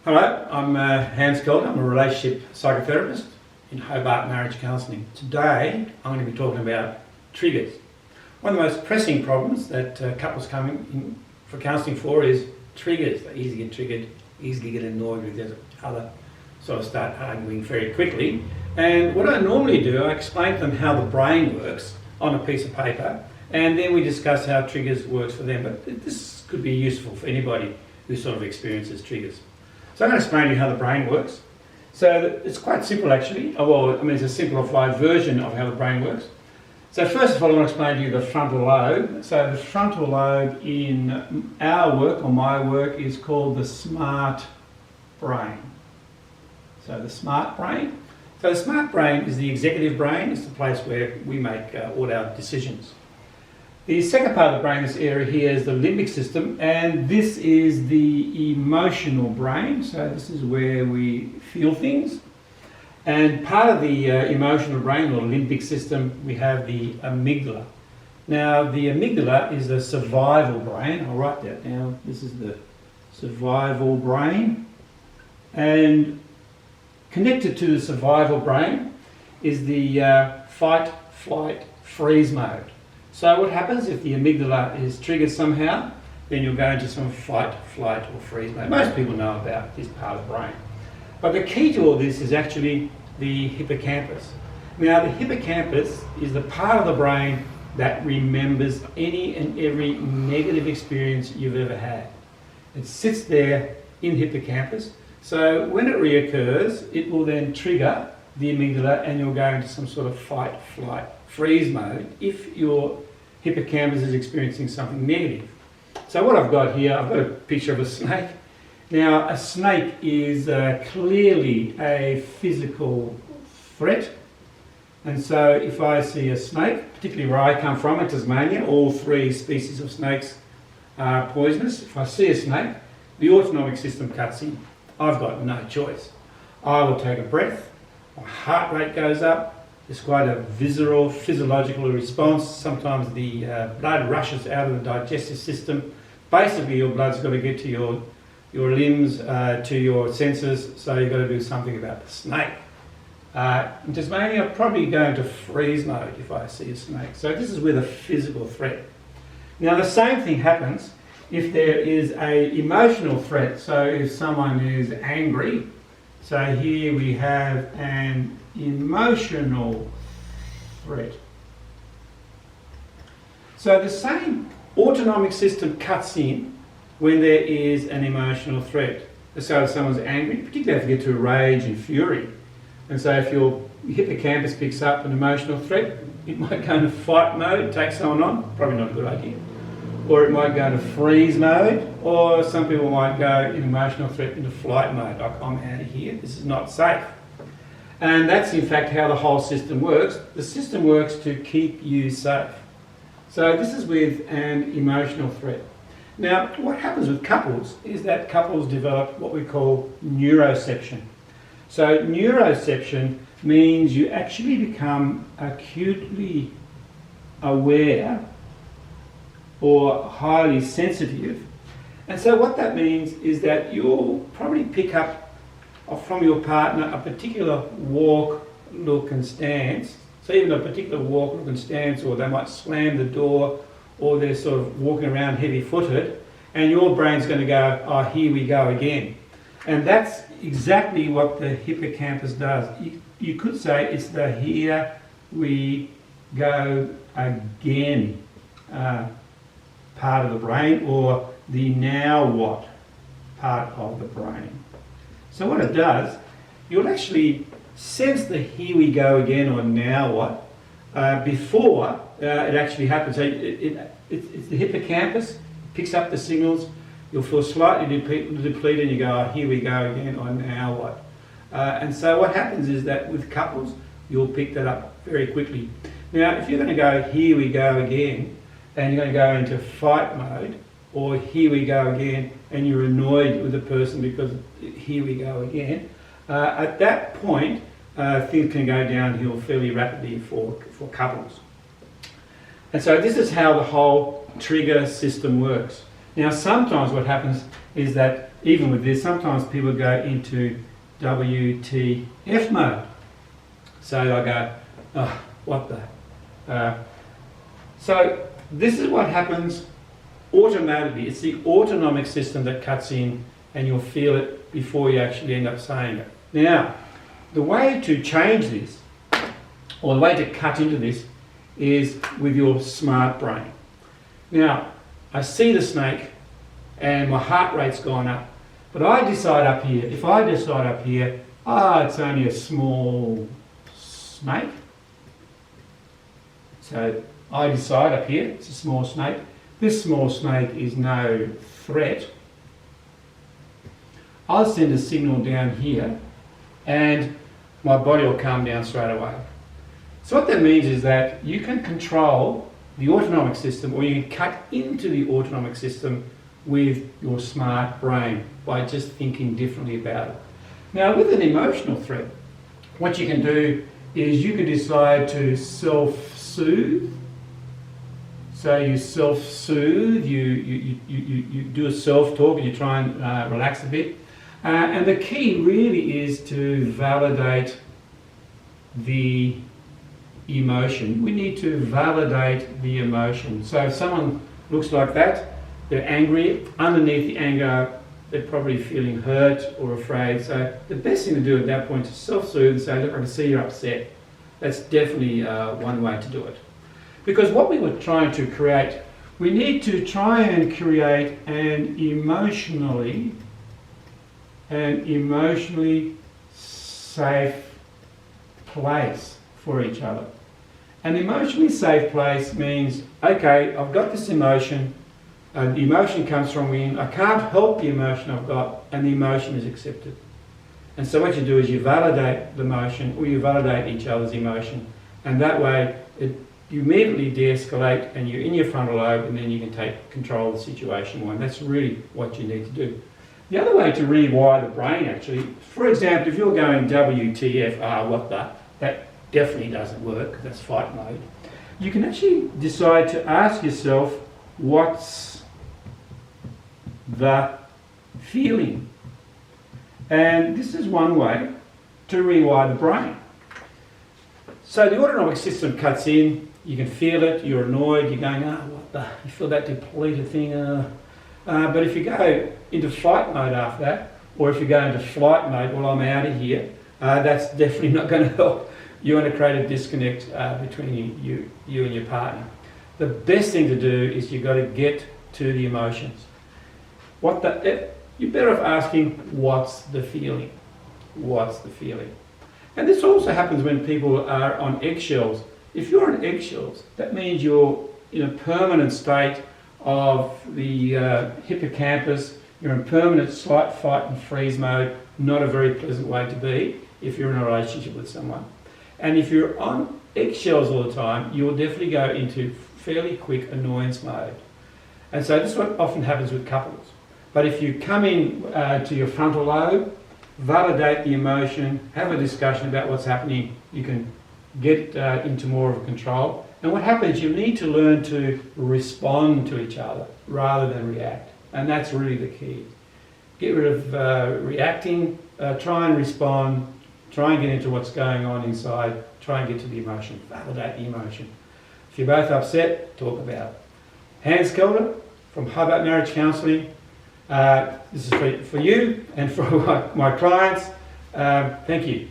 Hello, I'm Hans Kelder. I'm a relationship psychotherapist in Hobart Marriage Counselling. Today I'm going to be talking about triggers. One of the most pressing problems that couples come in for counselling for is triggers. They easily get triggered, easily get annoyed with each other, sort of start arguing very quickly. And what I normally do, I explain to them how the brain works on a piece of paper, and then we discuss how triggers works for them. But this could be useful for anybody who sort of experiences triggers. So I'm going to explain to you how the brain works. So it's quite simple actually. It's a simplified version of how the brain works. So first of all, I want to explain to you the frontal lobe. So the frontal lobe in our work, or my work, is called the smart brain. So the smart brain. So the smart brain is the executive brain. It's the place where we make all our decisions. The second part of the brain, this area here, is the limbic system, and this is the emotional brain. So this is where we feel things. And part of the emotional brain, or limbic system, we have the amygdala. Now, the amygdala is the survival brain. I'll write that down. This is the survival brain. And connected to the survival brain is the fight, flight, freeze mode. So what happens if the amygdala is triggered somehow, then you'll go into some fight, flight or freeze mode. Most people know about this part of the brain. But the key to all this is actually the hippocampus. Now the hippocampus is the part of the brain that remembers any and every negative experience you've ever had. It sits there in hippocampus, so when it reoccurs, it will then trigger the amygdala and you'll go into some sort of fight, flight, freeze mode if your hippocampus is experiencing something negative. So what I've got here, I've got a picture of a snake. Now a snake is clearly a physical threat, and so if I see a snake, particularly where I come from in Tasmania, all three species of snakes are poisonous. If I see a snake, the autonomic system cuts in. I've got no choice. I will take a breath, my heart rate goes up. It's quite a visceral, physiological response. Sometimes the blood rushes out of the digestive system. Basically, your blood's got to get to your limbs, to your senses, so you've got to do something about the snake. In Tasmania, I'm probably going to freeze mode if I see a snake. So this is with a physical threat. Now, the same thing happens if there is an emotional threat. So if someone is angry, so here we have an emotional threat. So the same autonomic system cuts in when there is an emotional threat. So if someone's angry, particularly if you get to rage and fury, and so if your hippocampus picks up an emotional threat, it might go into fight mode, take someone on, probably not a good idea. Or it might go into freeze mode, or some people might go in emotional threat into flight mode, like I'm out of here, this is not safe. And that's in fact how the whole system works. The system works to keep you safe. So this is with an emotional threat. Now, what happens with couples is that couples develop what we call neuroception. So neuroception means you actually become acutely aware or highly sensitive. And so what that means is that you'll probably pick up from your partner a particular walk, look and stance. So even a particular walk, look and stance, or they might slam the door, or they're sort of walking around heavy-footed, and your brain's going to go, oh, here we go again. And that's exactly what the hippocampus does. You could say it's the here we go again part of the brain, or the now what part of the brain. So what it does, you'll actually sense the here we go again or now what before it actually happens. So it's the hippocampus, picks up the signals, you'll feel slightly depleted and you go, oh, here we go again or now what. And so what happens is that with couples, you'll pick that up very quickly. Now if you're going to go here we go again, and you're going to go into fight mode, or here we go again, and you're annoyed with the person because here we go again, at that point things can go downhill fairly rapidly for couples. And so this is how the whole trigger system works. Now sometimes what happens is that even with this, sometimes people go into WTF mode. So I go, oh, what the? So this is what happens automatically. It's the autonomic system that cuts in, and you'll feel it before you actually end up saying it. Now, the way to change this, or the way to cut into this, is with your smart brain. Now, I see the snake and my heart rate's gone up, but I decide up here, if I decide up here, it's only a small snake. So I decide up here, it's a small snake. This small snake is no threat. I'll send a signal down here and my body will calm down straight away. So what that means is that you can control the autonomic system, or you can cut into the autonomic system with your smart brain by just thinking differently about it. Now, with an emotional threat, what you can do is you can decide to self-soothe. So you self-soothe, you do a self-talk and you try and relax a bit. And the key really is to validate the emotion. We need to validate the emotion. So if someone looks like that, they're angry. Underneath the anger, they're probably feeling hurt or afraid. So the best thing to do at that point is self-soothe and say, look, I can see you're upset. That's definitely one way to do it. Because what we were trying to create, we need to try and create an emotionally safe place for each other. An emotionally safe place means, okay, I've got this emotion, and the emotion comes from within, I can't help the emotion I've got, and the emotion is accepted. And so what you do is you validate the emotion, or you validate each other's emotion, and that way you immediately de-escalate and you're in your frontal lobe, and then you can take control of the situation more, and that's really what you need to do. The other way to rewire the brain, actually, for example, if you're going WTF, what the, that definitely doesn't work, that's fight mode. You can actually decide to ask yourself, what's the feeling? And this is one way to rewire the brain. So the autonomic system cuts in, you can feel it, you're annoyed, you're going, what the, you feel that depleted thing, but if you go into fight mode after that, or if you go into flight mode, well, I'm out of here, that's definitely not going to help. You're going to create a disconnect between you and your partner. The best thing to do is you've got to get to the emotions. You're better off asking, what's the feeling? What's the feeling? And this also happens when people are on eggshells. If you're on eggshells, that means you're in a permanent state of the hippocampus. You're in permanent slight fight and freeze mode. Not a very pleasant way to be if you're in a relationship with someone. And if you're on eggshells all the time, you'll definitely go into fairly quick annoyance mode. And so this is what often happens with couples. But if you come in to your frontal lobe, validate the emotion, have a discussion about what's happening, you can get into more of a control. And what happens, you need to learn to respond to each other rather than react. And that's really the key. Get rid of reacting, try and respond, try and get into what's going on inside, try and get to the emotion, validate the emotion. If you're both upset, talk about it. Hans Kelder from Hobart Marriage Counselling. This is for you and for my clients. Thank you.